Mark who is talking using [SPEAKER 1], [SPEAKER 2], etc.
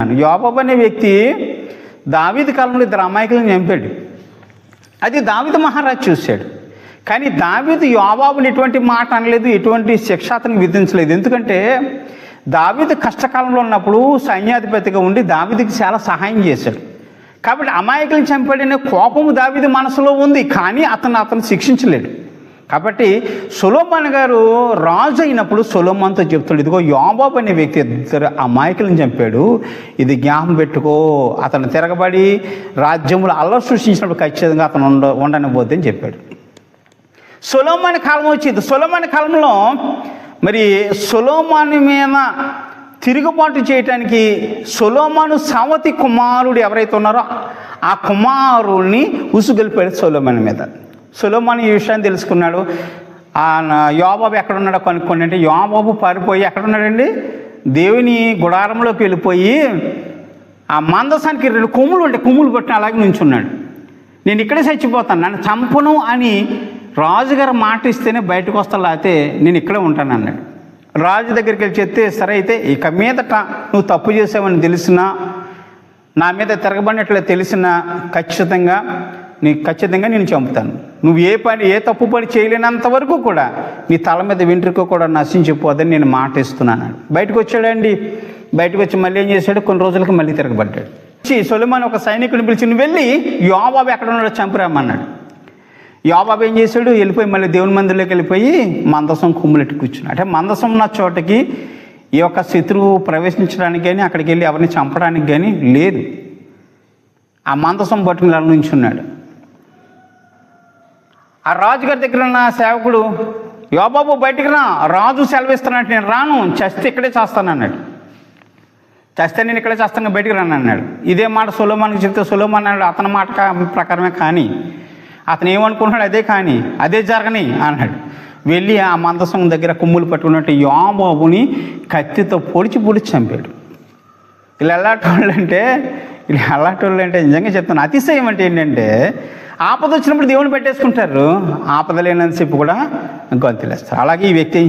[SPEAKER 1] యోబాబు అనే వ్యక్తి దావీదు కాలంలో ఇద్దరు అమాయకులను చంపాడు. అది దావీదు మహారాజు చూశాడు. కానీ దావీదు యోబాబుని ఎటువంటి మాట అనలేదు, ఎటువంటి శిక్ష అతనికి విధించలేదు. ఎందుకంటే దావీదు కష్టకాలంలో ఉన్నప్పుడు సైన్యాధిపతిగా ఉండి దావీదుకి చాలా సహాయం చేశాడు. కాబట్టి అమాయకులను చంపాడనే కోపము దావీదు మనసులో ఉంది, కానీ అతను శిక్షించలేడు. కాబట్టి సొలొమోను గారు రాజు అయినప్పుడు సొలొమోనుతో చెప్తాడు, ఇదిగో యోబాబు అనే వ్యక్తి ఇద్దరు అమాయకులను చంపాడు, ఇది జ్ఞాపకం పెట్టుకో. అతను తిరగబడి రాజ్యములు అల్లరి సృష్టించినప్పుడు ఖచ్చితంగా అతను ఉండనిపోద్ది అని చెప్పాడు. సొలొమోను కాలం వచ్చింది. సొలొమోను కాలంలో మరి సొలొమోను మీద తిరుగుబాటు చేయటానికి సొలొమోను సవతి కుమారుడు ఎవరైతే ఉన్నారో ఆ కుమారుడిని ఉసుగొల్పాడు సొలొమోను మీద. సొలొమోను ఈ విషయాన్ని తెలుసుకున్నాడు. యోబాబు ఎక్కడున్నాడో కనుక్కోండి అంటే యోబాబు పారిపోయి ఎక్కడున్నాడండి, దేవుని గుడారంలోకి వెళ్ళిపోయి ఆ మందసానికి 2 కొమ్ములు ఉంటే కొమ్ములు పట్టిన అలాగే నుంచున్నాడు. నేను ఇక్కడే చచ్చిపోతాను, నన్ను చంపను అని రాజుగారు మాట ఇస్తేనే బయటకు వస్తా, లేకపోతే నేను ఇక్కడే ఉంటాను అన్నాడు. రాజు దగ్గరికి వెళ్ళి చెప్తే, సరే అయితే ఇక మీదట నువ్వు తప్పు చేసావని తెలిసినా, నా మీద తిరగబడినట్లు తెలిసినా ఖచ్చితంగా నేను చంపుతాను. నువ్వు ఏ తప్పు పని చేయలేనంత వరకు కూడా నీ తల మీద వెంట్రుక కూడా నశించిపోదని నేను మాట ఇస్తున్నాను. బయటకు వచ్చాడండి. బయటకు వచ్చి మళ్ళీ ఏం చేశాడు, కొన్ని రోజులకి మళ్ళీ తిరగబడ్డాడు. సొలొమోను ఒక సైనికుడిని పిలిచి, నువ్వు వెళ్ళి యోబాబు ఎక్కడ ఉన్నాడో చంపురామన్నాడు. యోబాబు ఏం చేశాడు, వెళ్ళిపోయి మళ్ళీ దేవుని మందిరంలోకి వెళ్ళిపోయి మందసం కుమ్ములెట్టి కూర్చున్నాడు. అంటే మందసం ఉన్న చోటకి ఈ యొక్క శత్రువు ప్రవేశించడానికి కానీ అక్కడికి వెళ్ళి ఎవరిని చంపడానికి కానీ లేదు. ఆ మందసం పట్టుకుని అలా నుంచున్నాడు. ఆ రాజుగారి దగ్గర ఉన్న సేవకుడు, యోబాబు బయటికి రా, రాజు సెలవిస్తున్నట్టు, నేను రాను, చస్తే ఇక్కడే చేస్తాను అన్నాడు. చస్తే నేను ఇక్కడే చేస్తాను, బయటికి రాను అన్నాడు. ఇదే మాట సొలొమోనుకి చెప్తే సొలొమోను అన్నాడు, అతని మాట ప్రకారమే కానీ, అతను ఏమనుకుంటున్నాడు అదే కానీ, అదే జరగని అన్నాడు. వెళ్ళి ఆ మందసం దగ్గర కొమ్ములు పట్టుకున్నట్టు యోబాబుని కత్తితో పొడిచి చంపాడు. ఇలా ఎలాంటి వాళ్ళు అంటే నిజంగా చెప్తాను, అతిశయం అంటే ఏంటంటే ఆపద వచ్చినప్పుడు దేవుని పెట్టేసుకుంటారు, ఆపద లేనని చెప్పి కూడా గొంతులేస్తారు. అలాగే ఈ వ్యక్తి